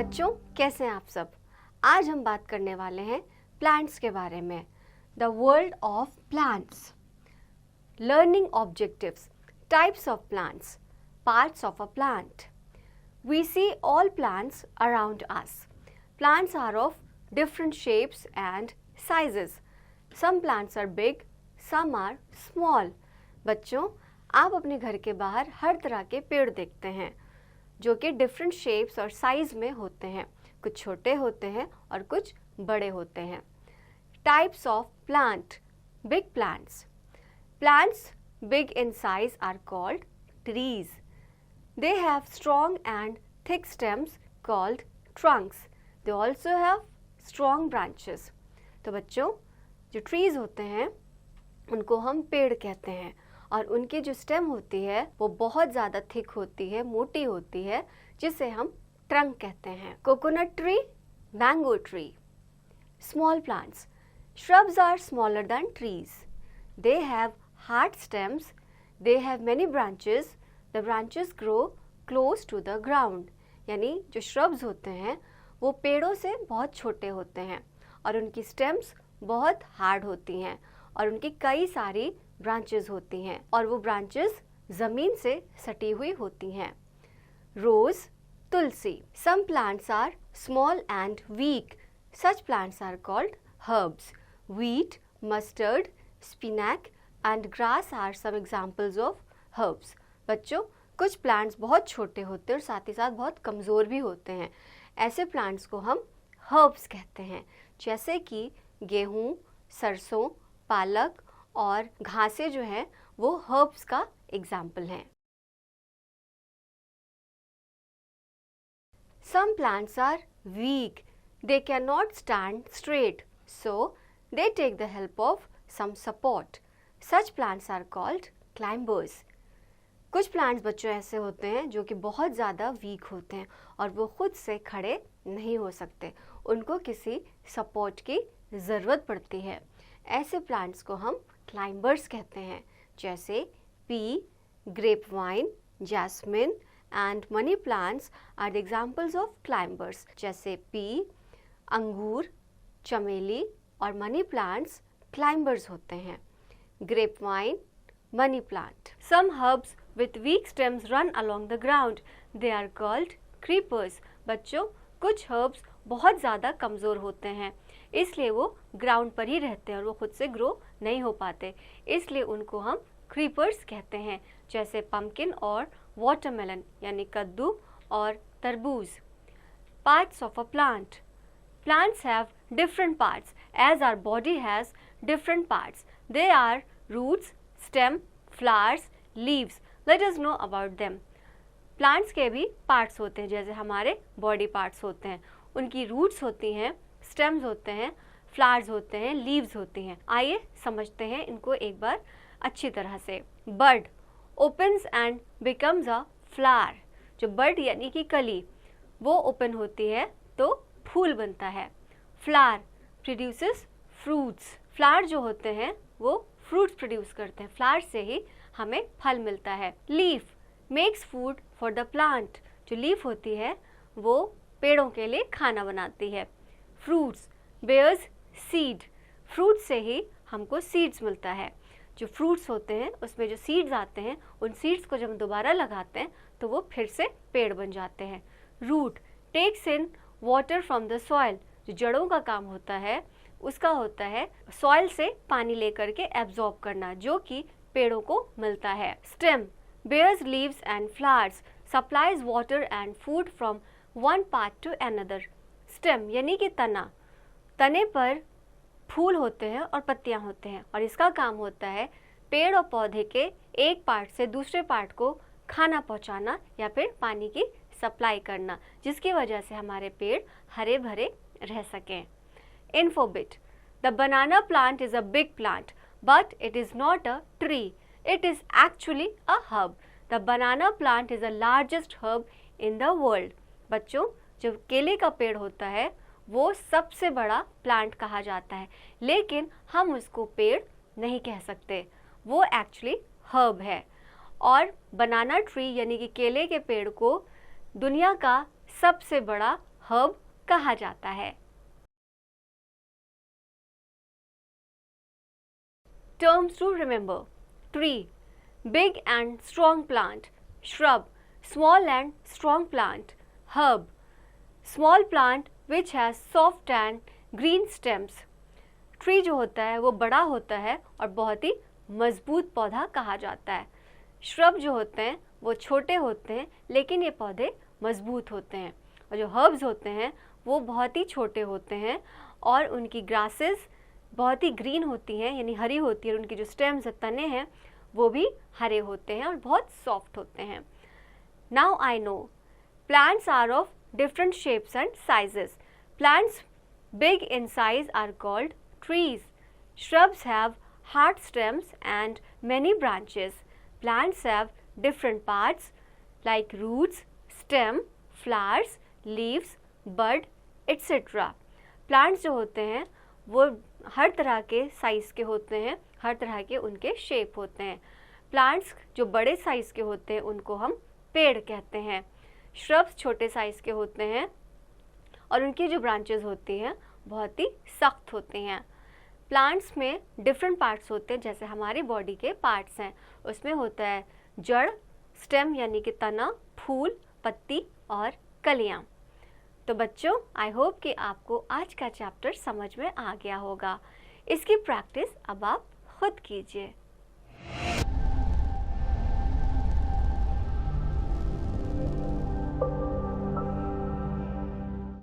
बच्चों कैसे हैं आप सब। आज हम बात करने वाले हैं प्लांट्स के बारे में। The world of plants, learning objectives, types of plants, parts of a plant. We see all plants around us. Plants are of different shapes and sizes. Some plants are big, some are small. बच्चों, आप अपने घर के बाहर हर तरह के पेड़ देखते हैं जो कि डिफरेंट शेप्स और साइज में होते हैं। कुछ छोटे होते हैं और कुछ बड़े होते हैं। Types of plant, big plants. Plants big in size are called trees. They have strong and thick stems called trunks. They also have strong branches. तो बच्चों, जो ट्रीज होते हैं उनको हम पेड़ कहते हैं और उनकी जो स्टेम होती है वो बहुत ज़्यादा थिक होती है, मोटी होती है, जिसे हम ट्रंक कहते हैं। Coconut tree, mango tree. Small plants, shrubs are smaller than trees. They have hard stems. They have many branches. The branches grow close to the ground. यानी जो shrubs होते हैं वो पेड़ों से बहुत छोटे होते हैं और उनकी stems बहुत hard होती हैं और उनकी कई सारी branches होती हैं और वो branches ज़मीन से सटी हुई होती हैं। Rose, Tulsi. Some plants are small and weak. Such plants are called herbs. Wheat, mustard, spinach and grass are some examples of herbs. बच्चों, कुछ प्लांट्स बहुत छोटे होते हैं और साथ ही साथ बहुत कमज़ोर भी होते हैं। ऐसे प्लांट्स को हम हर्ब्स कहते हैं, जैसे कि गेहूँ, सरसों, पालक और घासें जो हैं वो हर्ब्स का एग्जाम्पल हैं। Some plants are weak. They cannot stand straight, so they take the help of some support. Such plants are called climbers. कुछ प्लांट्स बच्चों ऐसे होते हैं जो कि बहुत ज़्यादा वीक होते हैं और वो खुद से खड़े नहीं हो सकते, उनको किसी सपोर्ट की ज़रूरत पड़ती है। ऐसे प्लांट्स को हम क्लाइंबर्स कहते हैं, जैसे pea, grape vine, jasmine and money plants are the examples of climbers. जैसे पी, अंगूर, चमेली और मनी प्लांट्स क्लाइंबर्स होते हैं। Grape vine, money plant. Some herbs with weak stems run along the ground. They are called creepers. बच्चों, कुछ herbs बहुत ज़्यादा कमज़ोर होते हैं, इसलिए वो ग्राउंड पर ही रहते हैं और वो खुद से ग्रो नहीं हो पाते, इसलिए उनको हम creepers कहते हैं, जैसे pumpkin और watermelon यानी कद्दू और तरबूज। Parts of a plant. Plants have different parts as our body has different parts. They are roots, stem, flowers, leaves. Let us know about them. Plants के भी पार्ट्स होते हैं जैसे हमारे बॉडी पार्ट्स होते हैं। उनकी रूट्स होती हैं, स्टेम्स होते हैं, फ्लावर्स होते हैं, लीव्स होती हैं। आइए समझते हैं इनको एक बार अच्छी तरह से। Bird opens and becomes a flower. जो बर्ड यानी कि कली वो ओपन होती है तो फूल बनता है। Flower produces fruits. फ्लावर जो होते हैं वो फ्रूट्स प्रोड्यूस करते हैं, फ्लावर से ही हमें फल मिलता है। Leaf makes food for the plant. जो लीफ होती है वो पेड़ों के लिए खाना बनाती है। Fruits bears seed. फ्रूट से ही हमको सीड्स मिलता है। जो फ्रूट्स होते हैं उसमें जो सीड्स आते हैं उन सीड्स को जब हम दोबारा लगाते हैं तो वो फिर से पेड़ बन जाते हैं। Root takes in water from the soil. जो जड़ों का काम होता है उसका होता है सॉइल से पानी लेकर के एब्जॉर्ब करना, जो कि पेड़ों को मिलता है। Stem bears leaves and flowers, supplies water and food from one part to another. Stem यानी कि तना, तने पर फूल होते हैं और पत्तियां होते हैं और इसका काम होता है पेड़ और पौधे के एक पार्ट से दूसरे पार्ट को खाना पहुंचाना या फिर पानी की सप्लाई करना, जिसकी वजह से हमारे पेड़ हरे भरे रह सकें। Infobit. The banana plant is a big plant, but it is not a tree. It is actually a herb. The banana plant is the largest herb in the world. बच्चों, जो केले का पेड़ होता है वो सबसे बड़ा प्लांट कहा जाता है, लेकिन हम उसको पेड़ नहीं कह सकते, वो एक्चुअली हर्ब है। और बनाना ट्री यानी कि केले के पेड़ को दुनिया का सबसे बड़ा हर्ब कहा जाता है। Terms to remember: tree, big and strong plant; shrub, small and strong plant; herb, small plant which has soft and green stems. Tree जो होता है वो बड़ा होता है और बहुत ही मजबूत पौधा कहा जाता है। श्रब जो होते हैं वो छोटे होते हैं लेकिन ये पौधे मजबूत होते हैं। और जो हर्ब्स होते हैं वो बहुत ही छोटे होते हैं और उनकी ग्रासेस बहुत ही ग्रीन होती हैं, यानी हरी होती है, और उनकी जो स्टेम्स तने हैं वो भी हरे होते हैं और बहुत सॉफ्ट होते हैं। Now I know plants are of different shapes and sizes. Plants big in size are called trees. Shrubs have hard stems and many branches. Plants have different parts like roots, stem, flowers, leaves, bud, etc. Plants जो होते हैं वो हर तरह के size के होते हैं, हर तरह के उनके शेप होते हैं। प्लांट्स जो बड़े साइज़ के होते हैं उनको हम पेड़ कहते हैं। श्रब्स छोटे साइज़ के होते हैं और उनकी जो ब्रांचेस होती हैं बहुत ही सख्त होती हैं। प्लांट्स में डिफरेंट पार्ट्स होते हैं, जैसे हमारी बॉडी के पार्ट्स हैं, उसमें होता है जड़, स्टेम यानी कि तना, फूल, पत्ती और कलियाँ। तो बच्चों, आई होप कि आपको आज का चैप्टर समझ में आ गया होगा। इसकी प्रैक्टिस अब आप खुद कीजिए।